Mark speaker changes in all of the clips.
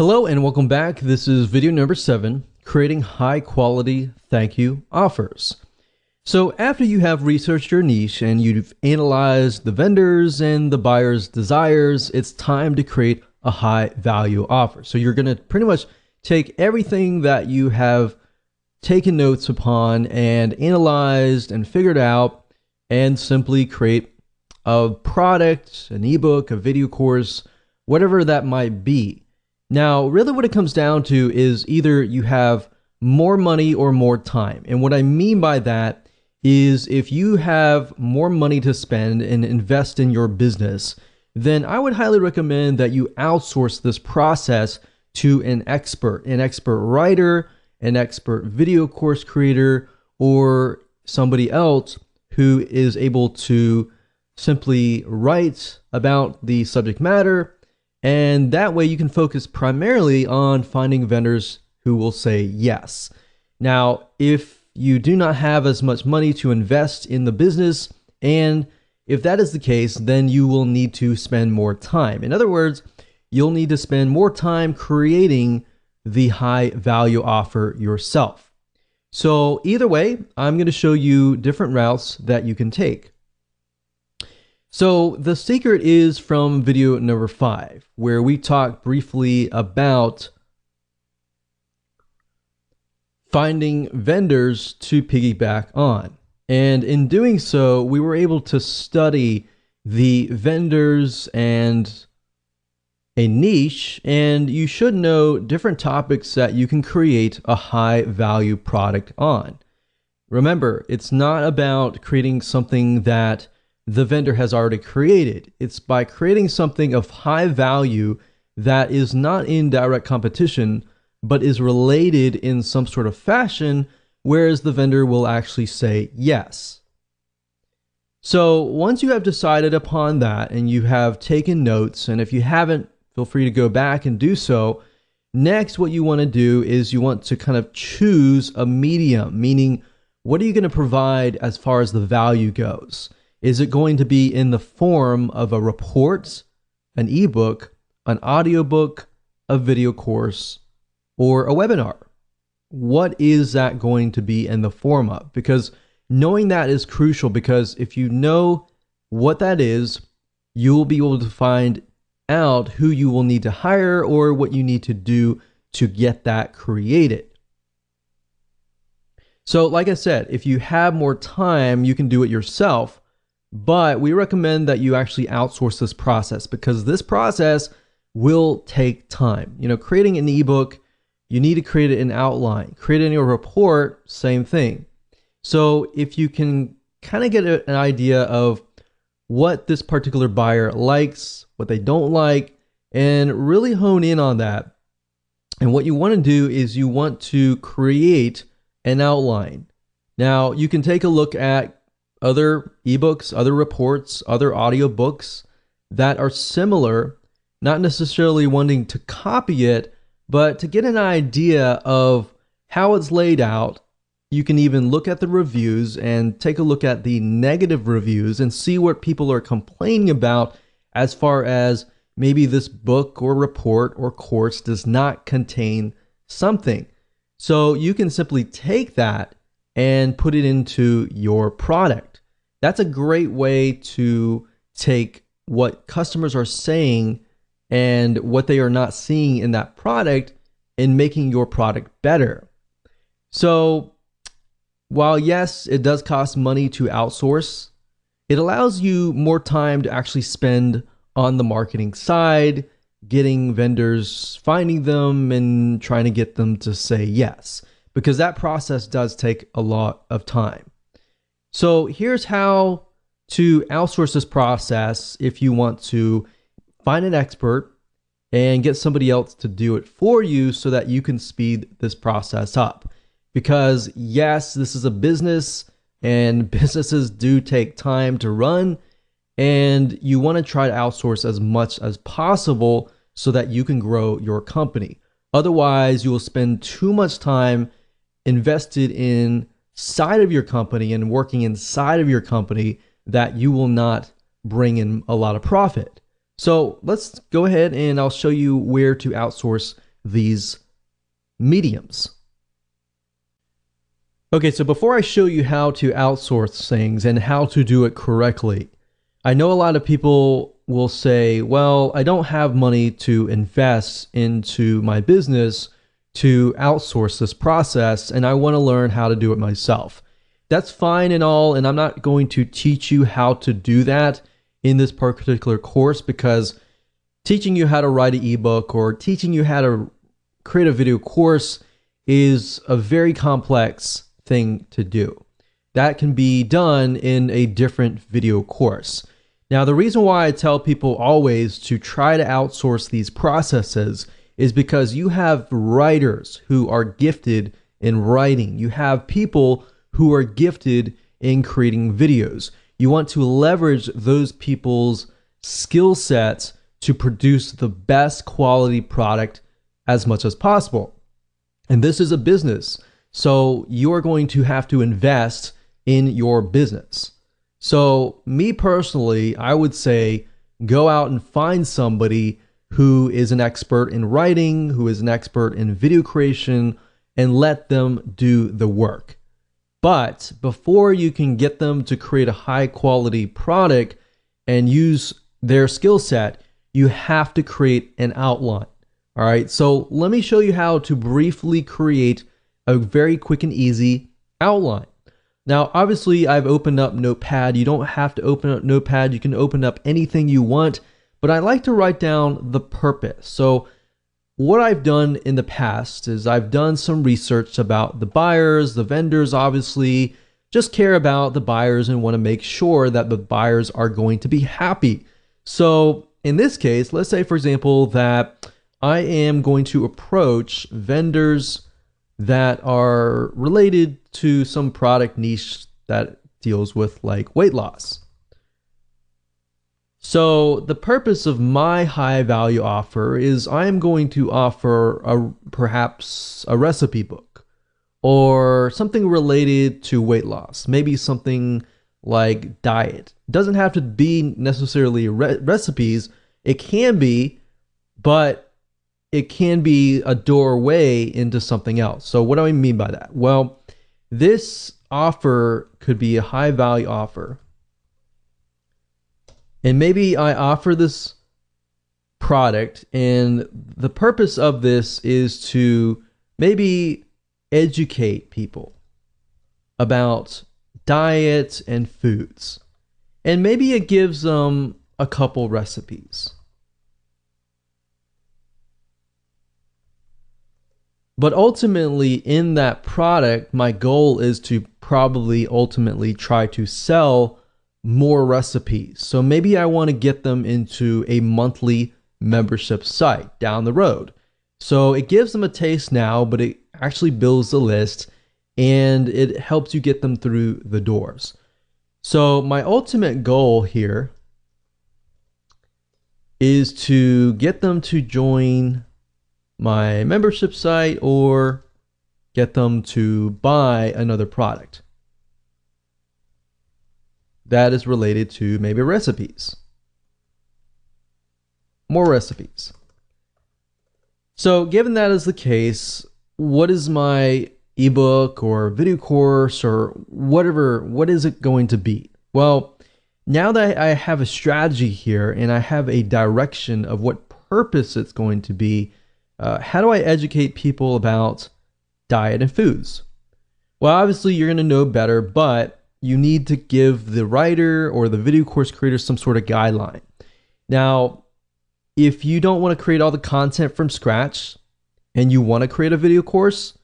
Speaker 1: Hello and welcome back. This is video number 7, creating high quality thank you offers. So after you have researched your niche and you've analyzed the vendors and the buyer's desires, it's time to create a high value offer. So you're going to pretty much take everything that you have taken notes upon and analyzed and figured out and simply create a product, an ebook, a video course, whatever that might be. Now, really what it comes down to is either you have more money or more time. And what I mean by that is if you have more money to spend and invest in your business, then I would highly recommend that you outsource this process to an expert writer, an expert video course creator, or somebody else who is able to simply write about the subject matter. And that way you can focus primarily on finding vendors who will say yes. Now, if you do not have as much money to invest in the business, and if that is the case, then you will need to spend more time. In other words, you'll need to spend more time creating the high value offer yourself. So either way, I'm going to show you different routes that you can take. So the secret is from video number 5, where we talk briefly about finding vendors to piggyback on. And in doing so, we were able to study the vendors and a niche, and you should know different topics that you can create a high value product on. Remember, it's not about creating something that the vendor has already created. It's by creating something of high value that is not in direct competition, but is related in some sort of fashion, whereas the vendor will actually say yes. So once you have decided upon that and you have taken notes, and if you haven't, feel free to go back and do so. Next, what you want to do is you want to kind of choose a medium, meaning what are you going to provide as far as the value goes? Is it going to be in the form of a report, an ebook, an audiobook, a video course, or a webinar? What is that going to be in the form of? Because knowing that is crucial, because if you know what that is, you will be able to find out who you will need to hire or what you need to do to get that created. So like I said, if you have more time, you can do it yourself. But we recommend that you actually outsource this process, because this process will take time. You know, creating an ebook, you need to create an outline. Creating a report, same thing. So if you can kind of get an idea of what this particular buyer likes, what they don't like, and really hone in on that. And what you want to do is you want to create an outline. Now, you can take a look at other ebooks, other reports, other audiobooks that are similar, not necessarily wanting to copy it, but to get an idea of how it's laid out. You can even look at the reviews and take a look at the negative reviews and see what people are complaining about as far as maybe this book or report or course does not contain something. So you can simply take that and put it into your product. That's a great way to take what customers are saying and what they are not seeing in that product and making your product better. So while yes, it does cost money to outsource, it allows you more time to actually spend on the marketing side, getting vendors, finding them, and trying to get them to say yes, because that process does take a lot of time. So here's how to outsource this process if you want to find an expert and get somebody else to do it for you so that you can speed this process up. Because yes, this is a business and businesses do take time to run, and you want to try to outsource as much as possible so that you can grow your company. Otherwise, you will spend too much time invested inside of your company and working inside of your company that you will not bring in a lot of profit. So let's go ahead and I'll show you where to outsource these mediums. Okay, so before I show you how to outsource things and how to do it correctly, I know a lot of people will say, well, I don't have money to invest into my business to outsource this process, and I want to learn how to do it myself. That's fine and all, and I'm not going to teach you how to do that in this particular course, because teaching you how to write an ebook or teaching you how to create a video course is a very complex thing to do. That can be done in a different video course. Now, the reason why I tell people always to try to outsource these processes is because you have writers who are gifted in writing. You have people who are gifted in creating videos. You want to leverage those people's skill sets to produce the best quality product as much as possible. And this is a business, so you are going to have to invest in your business. So me personally, I would say go out and find somebody who is an expert in writing, who is an expert in video creation, and let them do the work. But before you can get them to create a high quality product and use their skill set, you have to create an outline. All right, so let me show you how to briefly create a very quick and easy outline. Now, obviously, I've opened up Notepad. You don't have to open up Notepad. You can open up anything you want, but I like to write down the purpose. So what I've done in the past is I've done some research about the buyers, the vendors, obviously, just care about the buyers and want to make sure that the buyers are going to be happy. So in this case, let's say, for example, that I am going to approach vendors that are related to some product niche that deals with like weight loss. So the purpose of my high value offer is I am going to offer perhaps a recipe book or something related to weight loss, maybe something like diet. It doesn't have to be necessarily recipes. It can be, but it can be a doorway into something else. So what do I mean by that? Well, this offer could be a high value offer. And maybe I offer this product, and the purpose of this is to maybe educate people about diet and foods. And maybe it gives them a couple recipes. But ultimately, in that product, my goal is to probably ultimately try to sell more recipes. So maybe I want to get them into a monthly membership site down the road. So it gives them a taste now, but it actually builds the list and it helps you get them through the doors. So my ultimate goal here is to get them to join my membership site or get them to buy another product that is related to maybe recipes. More recipes. So given that is the case, what is my ebook or video course or whatever, what is it going to be? Well, now that I have a strategy here and I have a direction of what purpose it's going to be, how do I educate people about diet and foods? Well, obviously you're going to know better, but you need to give the writer or the video course creator some sort of guideline. Now, if you don't want to create all the content from scratch and you want to create a video course,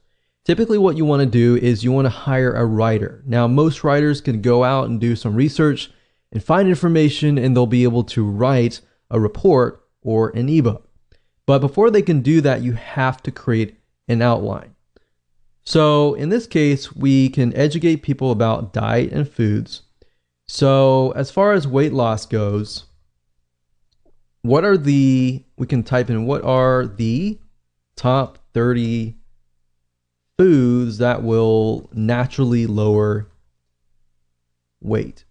Speaker 1: typically what you want to do is you want to hire a writer. Now, most writers can go out and do some research and find information, and they'll be able to write a report or an ebook. But before they can do that, you have to create an outline. So in this case, we can educate people about diet and foods. So as far as weight loss goes, we can type in what are the top 30 foods that will naturally lower weight.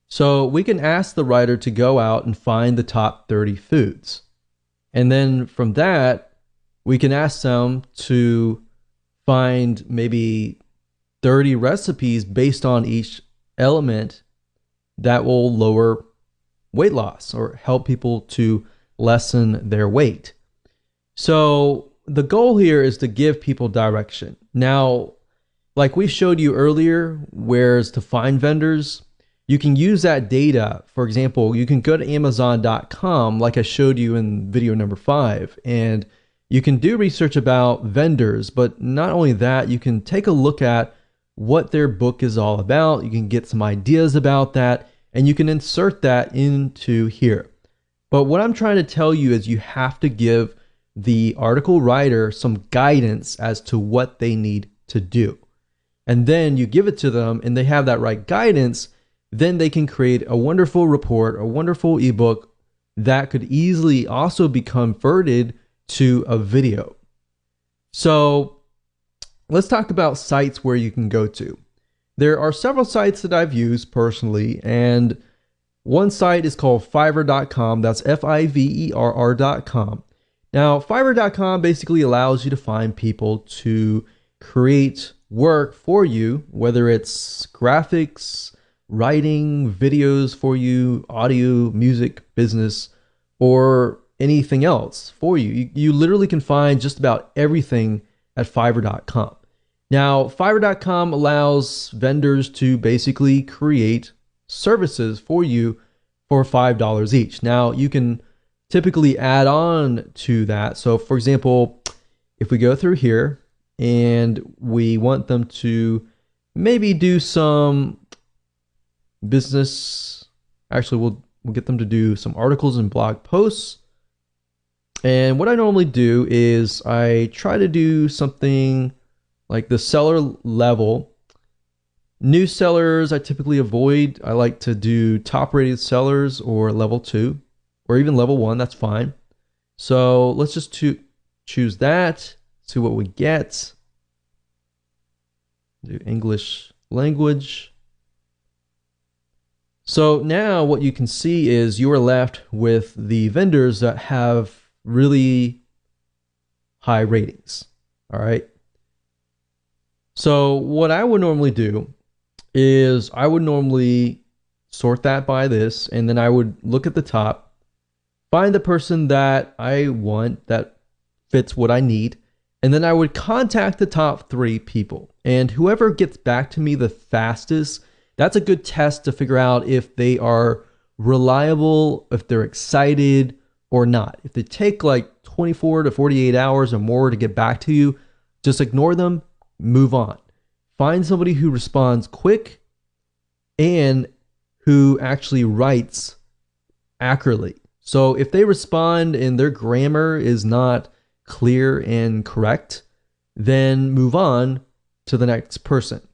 Speaker 1: So we can ask the writer to go out and find the top 30 foods. And then from that, we can ask them to find maybe 30 recipes based on each element that will lower weight loss or help people to lessen their weight. So the goal here is to give people direction. Now, like we showed you earlier, where's to find vendors, you can use that data. For example, you can go to Amazon.com, like I showed you in video number 5, and you can do research about vendors. But not only that, you can take a look at what their book is all about. You can get some ideas about that, and you can insert that into here. But what I'm trying to tell you is you have to give the article writer some guidance as to what they need to do. And then you give it to them and they have that right guidance, then they can create a wonderful report, a wonderful ebook that could easily also be converted to a video. So let's talk about sites where you can go to. There are several sites that I've used personally, and one site is called Fiverr.com. That's Fiverr.com. Now, Fiverr.com basically allows you to find people to create work for you, whether it's graphics, writing, videos for you, audio, music, business, or anything else for you. You literally can find just about everything at Fiverr.com. Now, Fiverr.com allows vendors to basically create services for you for $5 each. Now, you can typically add on to that. So, for example, if we go through here and we want them to maybe do some business, actually, we'll get them to do some articles and blog posts. And what I normally do is I try to do something like the seller level. New sellers I typically avoid. I like to do top rated sellers or level 2 or even level 1. That's fine. So let's just choose that, see what we get. Do English language. So now what you can see is you are left with the vendors that have really high ratings. All right. So what I would normally do is I would normally sort that by this, and then I would look at the top, find the person that I want that fits what I need, and then I would contact the top 3 people. And whoever gets back to me the fastest, that's a good test to figure out if they are reliable, if they're excited or not. If they take like 24 to 48 hours or more to get back to you, just ignore them, move on. Find somebody who responds quick and who actually writes accurately. So if they respond and their grammar is not clear and correct, then move on to the next person.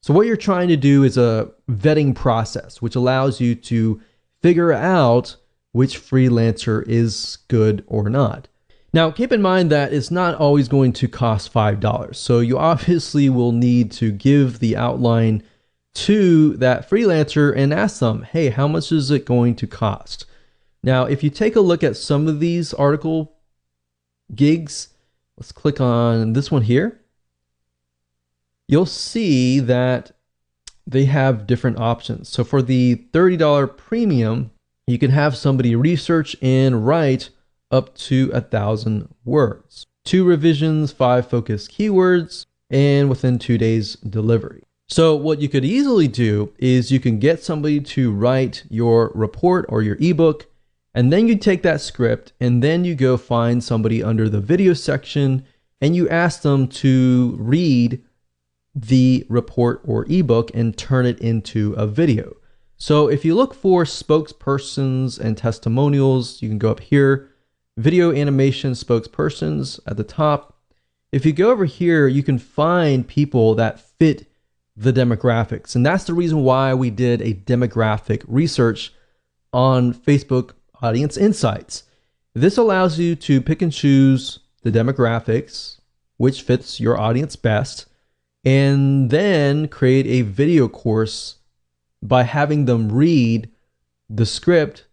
Speaker 1: So what you're trying to do is a vetting process, which allows you to figure out which freelancer is good or not. Now, keep in mind that it's not always going to cost $5. So you obviously will need to give the outline to that freelancer and ask them, hey, how much is it going to cost? Now, if you take a look at some of these article gigs, let's click on this one here. You'll see that they have different options. So for the $30 premium, you can have somebody research and write up to 1,000 words, 2 revisions, 5 focus keywords, and within 2 days delivery. So what you could easily do is you can get somebody to write your report or your ebook, and then you take that script and then you go find somebody under the video section and you ask them to read the report or ebook and turn it into a video. So if you look for spokespersons and testimonials, you can go up here, video animation spokespersons at the top. If you go over here, you can find people that fit the demographics. And that's the reason why we did a demographic research on Facebook Audience Insights. This allows you to pick and choose the demographics, which fits your audience best, and then create a video course by having them read the script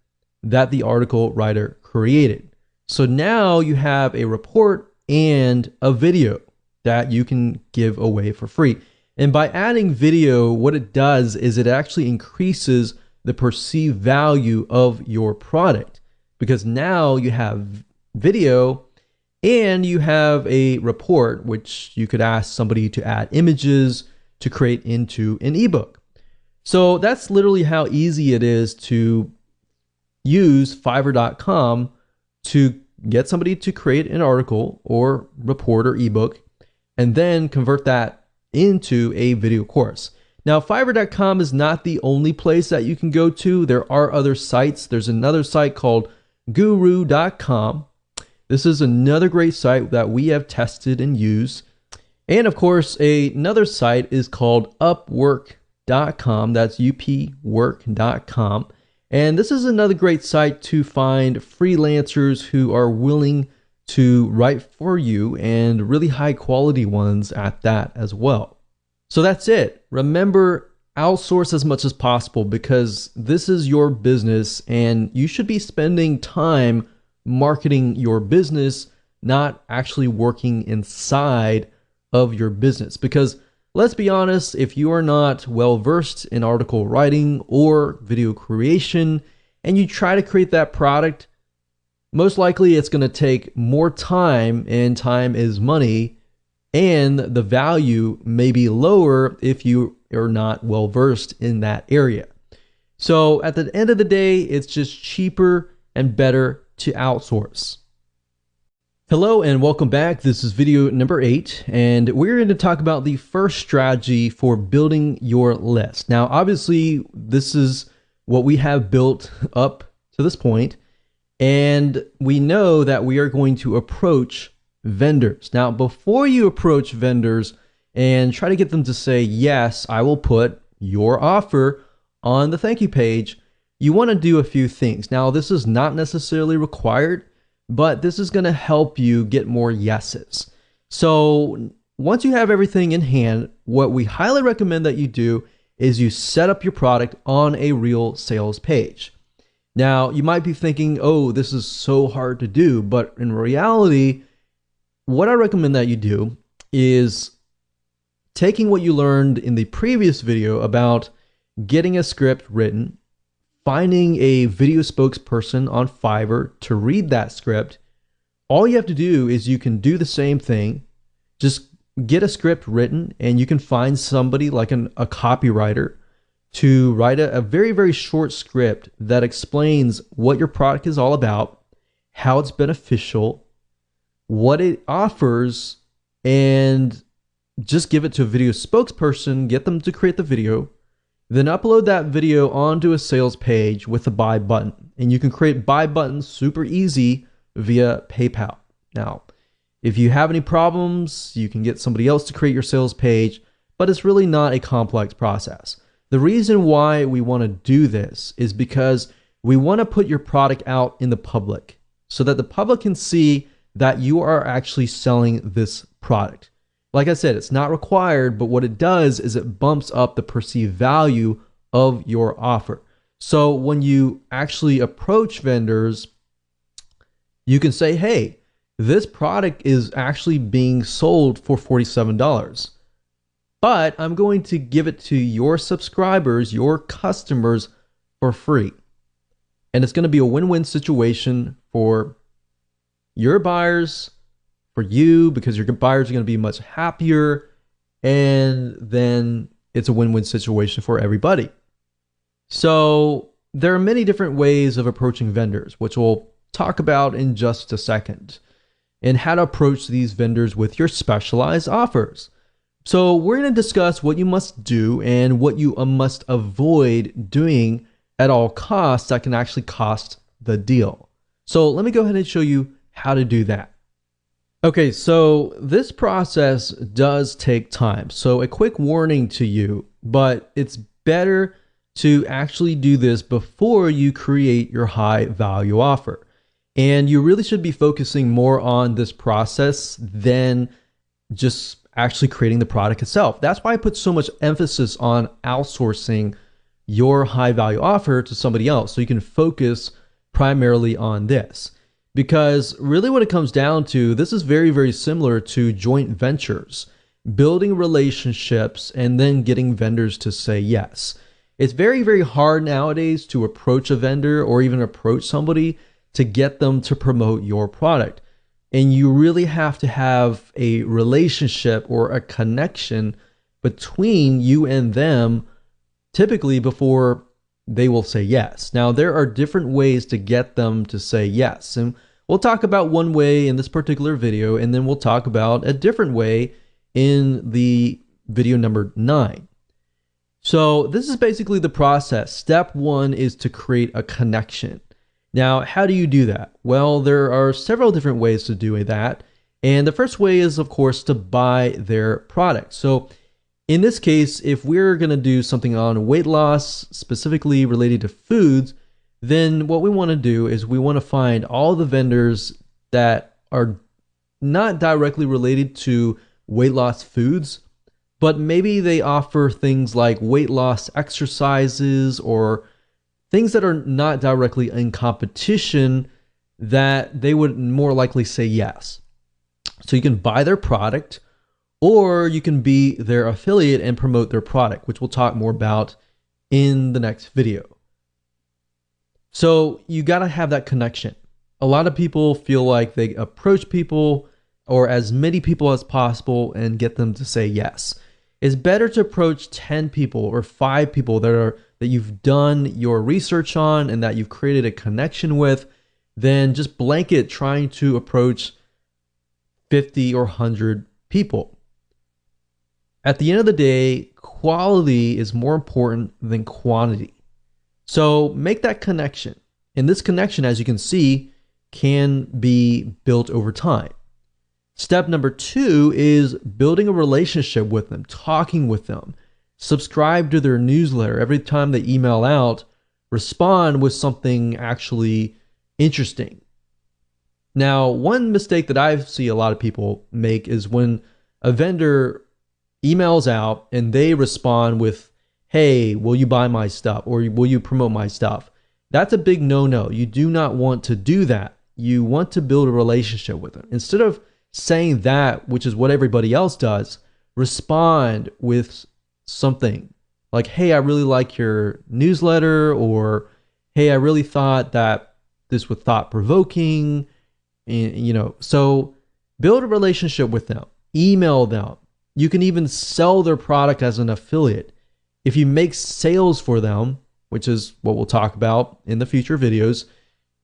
Speaker 1: that the article writer created. So now you have a report and a video that you can give away for free. And by adding video, what it does is it actually increases the perceived value of your product, because now you have video and you have a report, which you could ask somebody to add images to create into an ebook. So that's literally how easy it is to use Fiverr.com to get somebody to create an article or report or ebook and then convert that into a video course. Now, Fiverr.com is not the only place that you can go to. There are other sites. There's another site called Guru.com. This is another great site that we have tested and used. And of course, another site is called Upwork.com. That's upwork.com. And this is another great site to find freelancers who are willing to write for you, and really high quality ones at that as well. So that's it. Remember, outsource as much as possible, because this is your business and you should be spending time marketing your business, not actually working inside of your business. Because let's be honest, if you are not well versed in article writing or video creation and you try to create that product, most likely it's going to take more time, and time is money, and the value may be lower if you are not well versed in that area. So at the end of the day, it's just cheaper and better to outsource. Hello and welcome back. This is video number 8, and we're going to talk about the first strategy for building your list. Now, obviously, this is what we have built up to this point, and we know that we are going to approach vendors. Now, before you approach vendors and try to get them to say, yes, I will put your offer on the thank you page, you want to do a few things. Now, this is not necessarily required, but this is going to help you get more yeses. So once you have everything in hand, what we highly recommend that you do is you set up your product on a real sales page. Now, you might be thinking, oh, this is so hard to do, but in reality, what I recommend that you do is taking what you learned in the previous video about getting a script written, finding a video spokesperson on Fiverr to read that script. All you have to do is you can do the same thing. Just get a script written, and you can find somebody like a copywriter to write a very, very short script that explains what your product is all about, how it's beneficial, what it offers, and just give it to a video spokesperson, get them to create the video, then upload that video onto a sales page with a buy button. And you can create buy buttons super easy via PayPal. Now, if you have any problems, you can get somebody else to create your sales page, but it's really not a complex process. The reason why we want to do this is because we want to put your product out in the public so that the public can see that you are actually selling this product. Like I said, it's not required, but what it does is it bumps up the perceived value of your offer. So when you actually approach vendors, you can say, hey, this product is actually being sold for $47. But I'm going to give it to your subscribers, your customers, for free. And it's going to be a win-win situation for your buyers, for you, because your buyers are going to be much happier, and then it's a win-win situation for everybody. So there are many different ways of approaching vendors, which we'll talk about in just a second, and how to approach these vendors with your specialized offers. So we're going to discuss what you must do and what you must avoid doing at all costs that can actually cost the deal. So let me go ahead and show you how to do that. Okay, so this process does take time. So a quick warning to you, but it's better to actually do this before you create your high value offer. And you really should be focusing more on this process than just actually creating the product itself. That's why I put so much emphasis on outsourcing your high value offer to somebody else, so you can focus primarily on this. Because really what it comes down to, this is very, very similar to joint ventures, building relationships and then getting vendors to say yes. It's very, very hard nowadays to approach a vendor or even approach somebody to get them to promote your product. And you really have to have a relationship or a connection between you and them, typically before they will say yes. Now, there are different ways to get them to say yes. And we'll talk about one way in this particular video, and then we'll talk about a different way in the video number 9. So this is basically the process. Step 1 is to create a connection. Now, how do you do that? Well, there are several different ways to do that. And the first way is, of course, to buy their product. So in this case, if we're going to do something on weight loss, specifically related to foods, then what we want to do is we want to find all the vendors that are not directly related to weight loss foods, but maybe they offer things like weight loss exercises or things that are not directly in competition that they would more likely say yes. So you can buy their product, or you can be their affiliate and promote their product, which we'll talk more about in the next video. So you got to have that connection. A lot of people feel like they approach people or as many people as possible and get them to say yes. It's better to approach 10 people or 5 people that you've done your research on and that you've created a connection with than just blanket trying to approach 50 or 100 people. At the end of the day, quality is more important than quantity. So make that connection. And this connection, as you can see, can be built over time. Step number 2 is building a relationship with them, talking with them. Subscribe to their newsletter. Every time they email out, respond with something actually interesting. Now, one mistake that I see a lot of people make is when a vendor emails out and they respond with, hey, will you buy my stuff or will you promote my stuff? That's a big no-no. You do not want to do that. You want to build a relationship with them. Instead of saying that, which is what everybody else does, respond with something like, hey, I really like your newsletter, or hey, I really thought that this was thought-provoking. And, so build a relationship with them, email them. You can even sell their product as an affiliate. If you make sales for them, which is what we'll talk about in the future videos,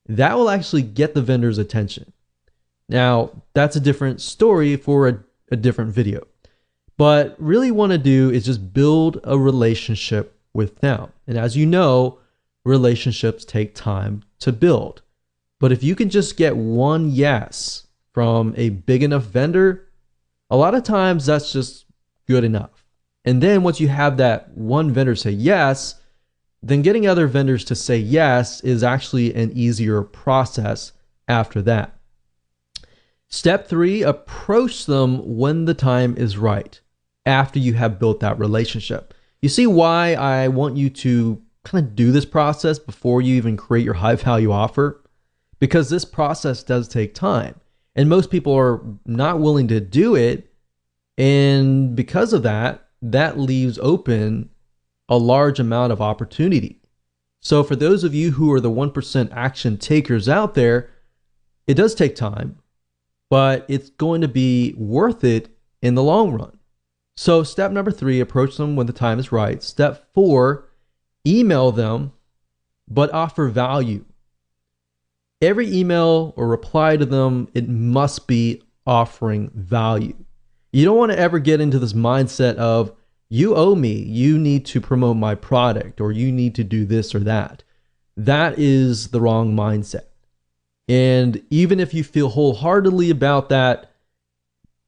Speaker 1: that will actually get the vendor's attention. Now, that's a different story for a different video. But really want to do is just build a relationship with them. And as you know, relationships take time to build. But if you can just get one yes from a big enough vendor, a lot of times that's just good enough. And then once you have that one vendor say yes, then getting other vendors to say yes is actually an easier process after that. Step 3, approach them when the time is right, after you have built that relationship. You see why I want you to kind of do this process before you even create your high value offer? Because this process does take time, and most people are not willing to do it. And because of that, that leaves open a large amount of opportunity. So for those of you who are the 1% action takers out there, it does take time, but it's going to be worth it in the long run. So step number 3, approach them when the time is right. Step 4, email them, but offer value. Every email or reply to them, it must be offering value. You don't want to ever get into this mindset of, you owe me, you need to promote my product, or you need to do this or that. That is the wrong mindset. And even if you feel wholeheartedly about that,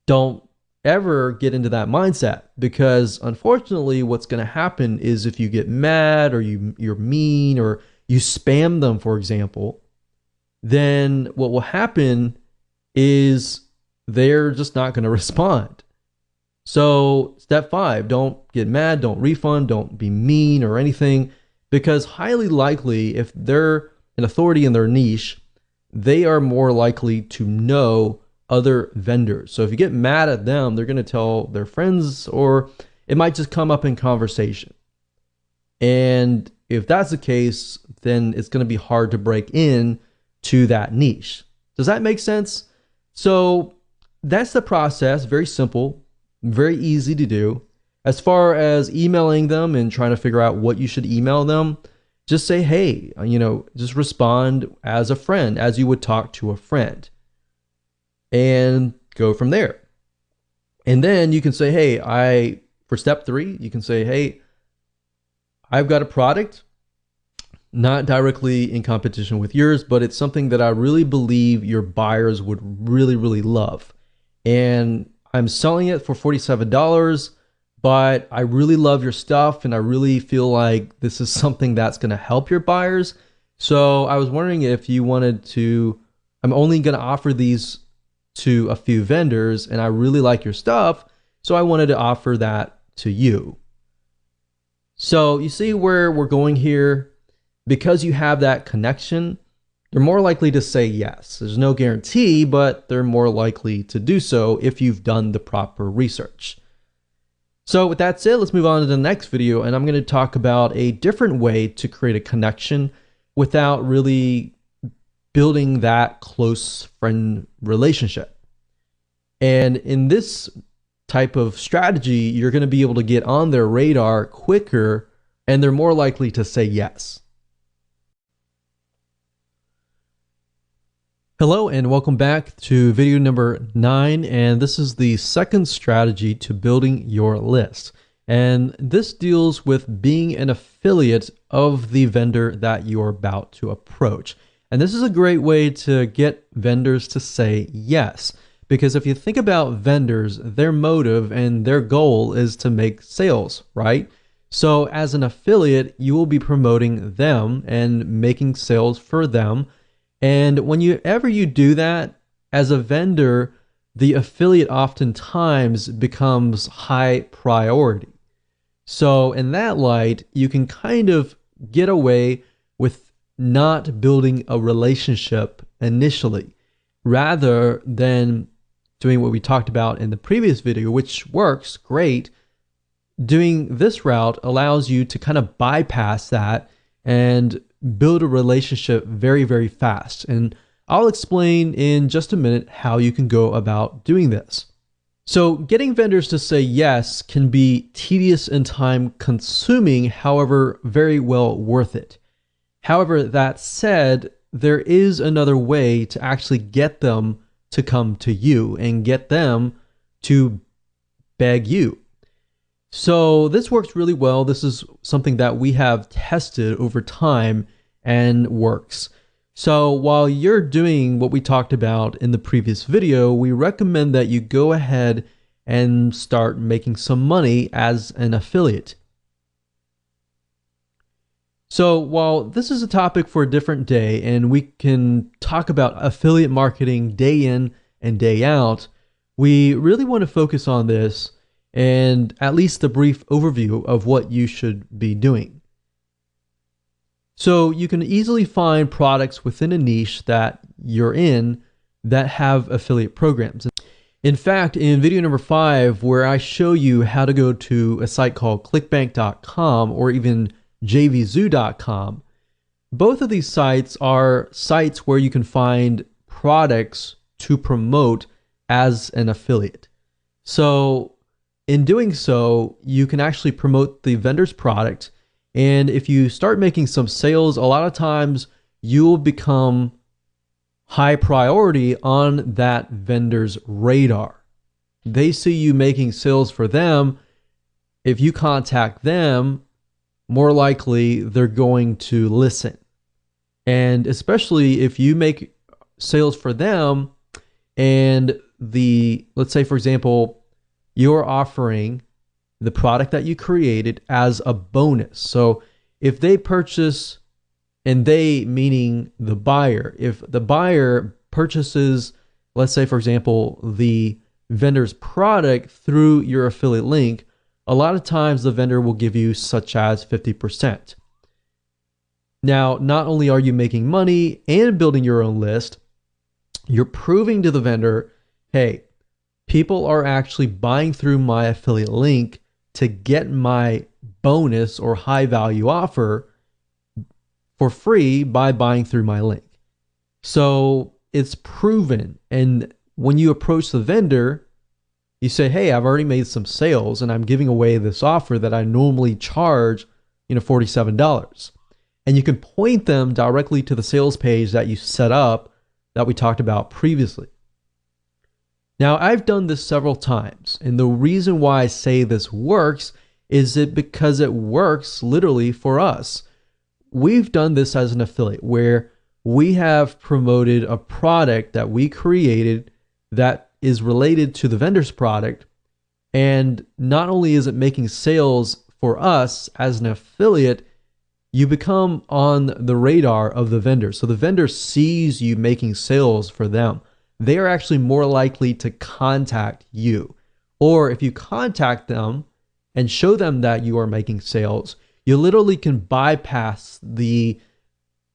Speaker 1: don't ever get into that mindset, because unfortunately what's going to happen is if you get mad or you're mean or you spam them, for example, then what will happen is they're just not going to respond. So step 5, don't get mad, don't refund, don't be mean or anything, because highly likely if they're an authority in their niche, they are more likely to know other vendors. So if you get mad at them, they're going to tell their friends, or it might just come up in conversation. And if that's the case, then it's going to be hard to break in to that niche. Does that make sense? So that's the process. Very simple, very easy to do. As far as emailing them and trying to figure out what you should email them, just say, hey, just respond as a friend, as you would talk to a friend, and go from there. And then you can say, hey, for step 3, you can say, hey, I've got a product, not directly in competition with yours, but it's something that I really believe your buyers would really, really love. And I'm selling it for $47, but I really love your stuff and I really feel like this is something that's going to help your buyers. So I was wondering if you wanted to, I'm only going to offer these to a few vendors and I really like your stuff, so I wanted to offer that to you. So you see where we're going here? Because you have that connection, they're more likely to say yes. There's no guarantee, but they're more likely to do so if you've done the proper research. So with that said, let's move on to the next video, and I'm going to talk about a different way to create a connection without really building that close friend relationship. And in this type of strategy, you're going to be able to get on their radar quicker, and they're more likely to say yes. Hello and welcome back to video number 9, and this is the second strategy to building your list. And this deals with being an affiliate of the vendor that you're about to approach. And this is a great way to get vendors to say yes, because if you think about vendors, their motive and their goal is to make sales, right? So as an affiliate, you will be promoting them and making sales for them. And whenever you do that as a vendor, the affiliate oftentimes becomes high priority. So in that light, you can kind of get away with not building a relationship initially, rather than doing what we talked about in the previous video, which works great. Doing this route allows you to kind of bypass that and build a relationship very, very fast. And I'll explain in just a minute how you can go about doing this. So getting vendors to say yes can be tedious and time consuming, however, very well worth it. However, that said, there is another way to actually get them to come to you and get them to beg you. So this works really well. This is something that we have tested over time and works. So while you're doing what we talked about in the previous video, we recommend that you go ahead and start making some money as an affiliate. So while this is a topic for a different day, and we can talk about affiliate marketing day in and day out, we really want to focus on this and at least a brief overview of what you should be doing. So you can easily find products within a niche that you're in that have affiliate programs. In fact, in video number 5, where I show you how to go to a site called clickbank.com or even jvzoo.com, both of these sites are sites where you can find products to promote as an affiliate. So in doing so, you can actually promote the vendor's product. And if you start making some sales, a lot of times you'll become high priority on that vendor's radar. They see you making sales for them. If you contact them, more likely they're going to listen. And especially if you make sales for them and let's say, for example, you're offering the product that you created as a bonus. So if they purchase, and they meaning the buyer, if the buyer purchases, let's say, for example, the vendor's product through your affiliate link, a lot of times the vendor will give you such as 50%. Now, not only are you making money and building your own list, You're proving to the vendor, hey, people are actually buying through my affiliate link to get my bonus or high value offer for free by buying through my link. So it's proven. And when you approach the vendor, you say, hey, I've already made some sales and I'm giving away this offer that I normally charge, $47. And you can point them directly to the sales page that you set up that we talked about previously. Now, I've done this several times, and the reason why I say this works is because it works literally for us. We've done this as an affiliate where we have promoted a product that we created that is related to the vendor's product, and not only is it making sales for us as an affiliate, you become on the radar of the vendor. So the vendor sees you making sales for them. They are actually more likely to contact you. Or if you contact them and show them that you are making sales, you literally can bypass the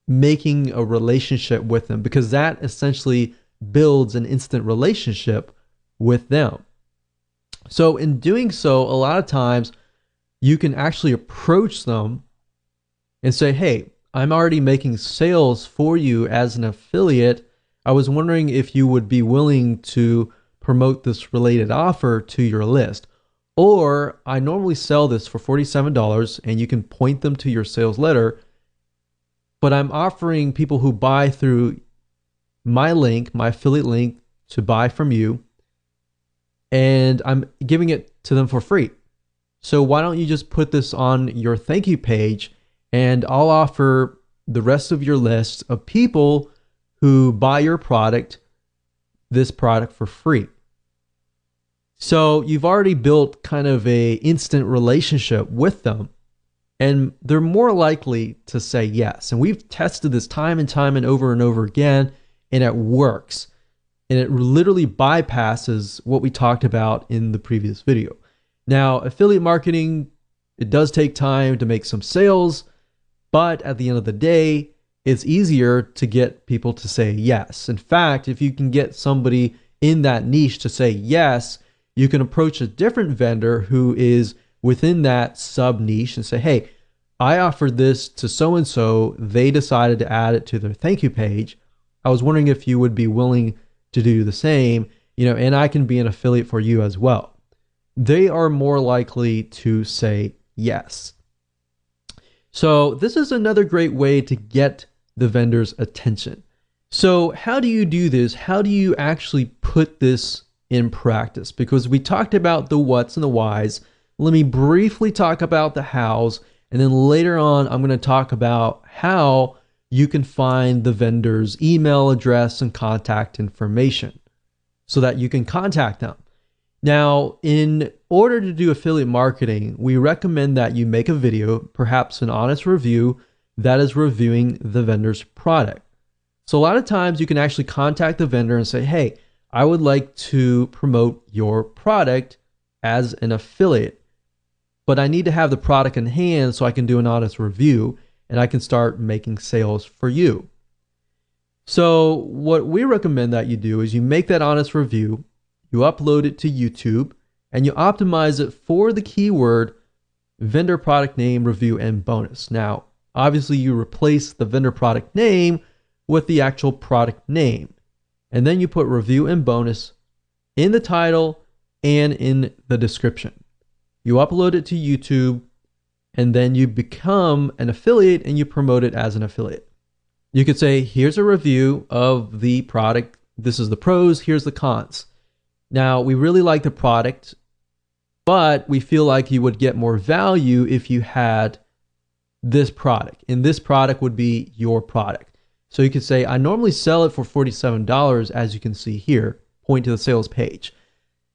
Speaker 1: making a relationship with them, because that essentially builds an instant relationship with them. So in doing so, a lot of times you can actually approach them and say, hey, I'm already making sales for you as an affiliate. I was wondering if you would be willing to promote this related offer to your list. Or I normally sell this for $47, and you can point them to your sales letter, but I'm offering people who buy through my link, my affiliate link, to buy from you, and I'm giving it to them for free. So why don't you just put this on your thank you page, and I'll offer the rest of your list of people who buy your product, this product for free. So you've already built kind of a instant relationship with them, and they're more likely to say yes. And we've tested this time and over again, and it works. And it literally bypasses what we talked about in the previous video. Now, affiliate marketing, it does take time to make some sales, but at the end of the day, it's easier to get people to say yes. In fact, if you can get somebody in that niche to say yes, you can approach a different vendor who is within that sub niche and say, hey, I offered this to so-and-so. They decided to add it to their thank you page. I was wondering if you would be willing to do the same, and I can be an affiliate for you as well. They are more likely to say yes. So this is another great way to get the vendor's attention. So how do you do this? How do you actually put this in practice? Because we talked about the what's and the whys. Let me briefly talk about the hows, and then later on, I'm going to talk about how you can find the vendor's email address and contact information so that you can contact them. Now, in order to do affiliate marketing, we recommend that you make a video, perhaps an honest review that is reviewing the vendor's product. So a lot of times you can actually contact the vendor and say, hey, I would like to promote your product as an affiliate, but I need to have the product in hand so I can do an honest review and I can start making sales for you. So what we recommend that you do is you make that honest review, you upload it to YouTube, and you optimize it for the keyword vendor product name, review, and bonus. Now, obviously you replace the vendor product name with the actual product name, and then you put review and bonus in the title and in the description. You upload it to YouTube, and then you become an affiliate and you promote it as an affiliate. You could say, here's a review of the product. This is the pros, here's the cons. Now, we really like the product, but we feel like you would get more value if you had this product, and this product would be your product. So you could say, I normally sell it for $47, as you can see here, point to the sales page.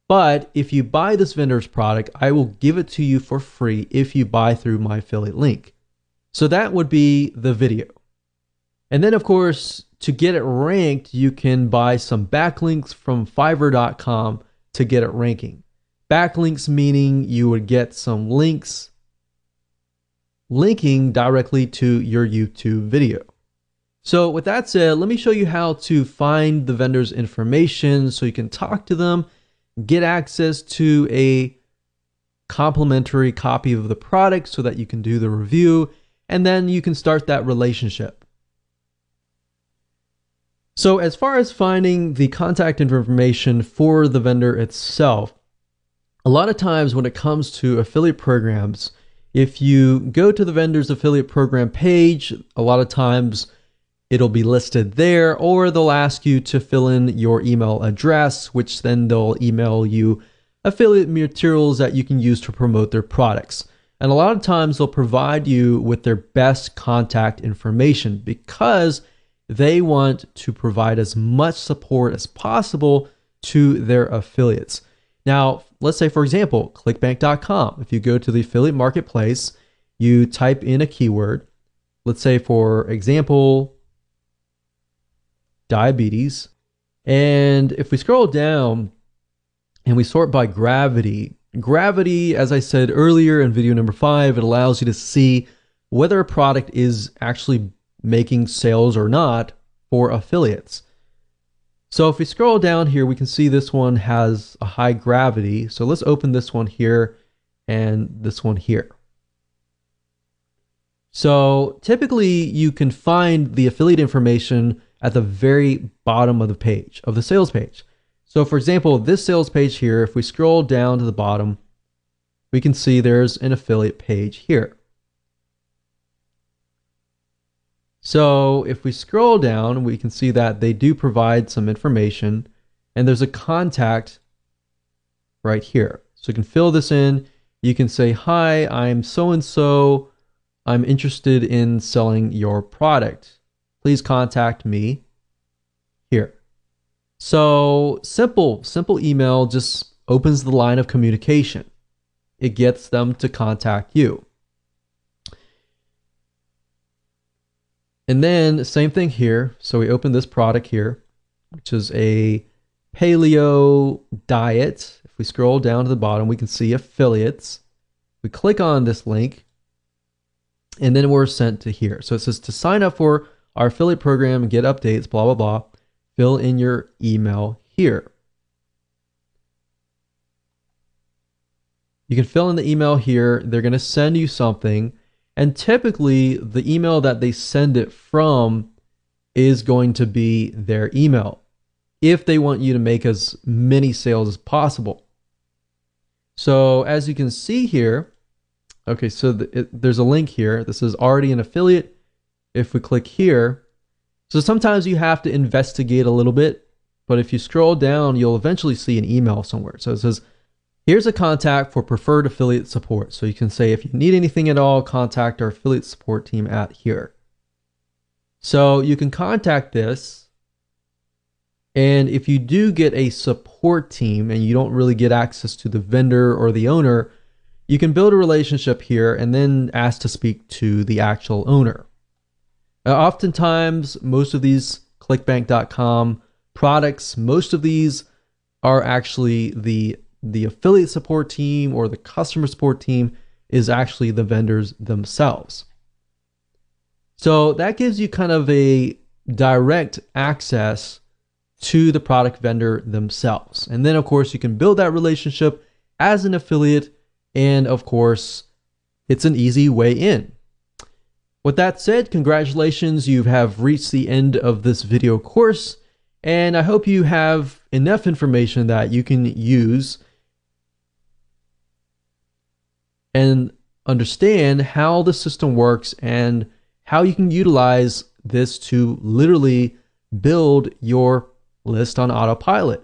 Speaker 1: But if you buy this vendor's product, I will give it to you for free if you buy through my affiliate link. So that would be the video. And then, of course, to get it ranked, you can buy some backlinks from Fiverr.com to get it ranking. Backlinks meaning you would get some links linking directly to your YouTube video. So with that said, let me show you how to find the vendor's information so you can talk to them, get access to a complimentary copy of the product so that you can do the review, and then you can start that relationship. So as far as finding the contact information for the vendor itself, a lot of times when it comes to affiliate programs, if you go to the vendor's affiliate program page, a lot of times it'll be listed there, or they'll ask you to fill in your email address, which then they'll email you affiliate materials that you can use to promote their products. And a lot of times they'll provide you with their best contact information because they want to provide as much support as possible to their affiliates. Now, let's say, for example, clickbank.com. If you go to the affiliate marketplace, you type in a keyword, let's say, for example, diabetes. And if we scroll down and we sort by gravity, as I said earlier in video number 5, it allows you to see whether a product is actually making sales or not for affiliates. So if we scroll down here, we can see this one has a high gravity. So let's open this one here and this one here. So typically you can find the affiliate information at the very bottom of the page, of the sales page. So for example, this sales page here, if we scroll down to the bottom, we can see there's an affiliate page here. So if we scroll down, we can see that they do provide some information, and there's a contact right here. So you can fill this in. You can say, hi, I'm so-and-so. I'm interested in selling your product. Please contact me here. So simple email just opens the line of communication. It gets them to contact you. And then same thing here. So we open this product here, which is a paleo diet. If we scroll down to the bottom, we can see affiliates. We click on this link and then we're sent to here. So it says to sign up for our affiliate program and get updates, blah, blah, blah. Fill in your email here. You can fill in the email here. They're going to send you something. And typically the email that they send it from is going to be their email if they want you to make as many sales as possible. So as you can see here, okay, so there's a link here. This is already an affiliate. If we click here, so sometimes you have to investigate a little bit, but if you scroll down, you'll eventually see an email somewhere. So it says, here's a contact for preferred affiliate support. So you can say, if you need anything at all, contact our affiliate support team at here. So you can contact this. And if you do get a support team and you don't really get access to the vendor or the owner, you can build a relationship here and then ask to speak to the actual owner. Oftentimes, most of these clickbank.com products, most of these are actually the affiliate support team or the customer support team is actually the vendors themselves. So that gives you kind of a direct access to the product vendor themselves. And then of course you can build that relationship as an affiliate, and of course it's an easy way in. With that said, congratulations, you have reached the end of this video course, and I hope you have enough information that you can use and understand how the system works and how you can utilize this to literally build your list on autopilot.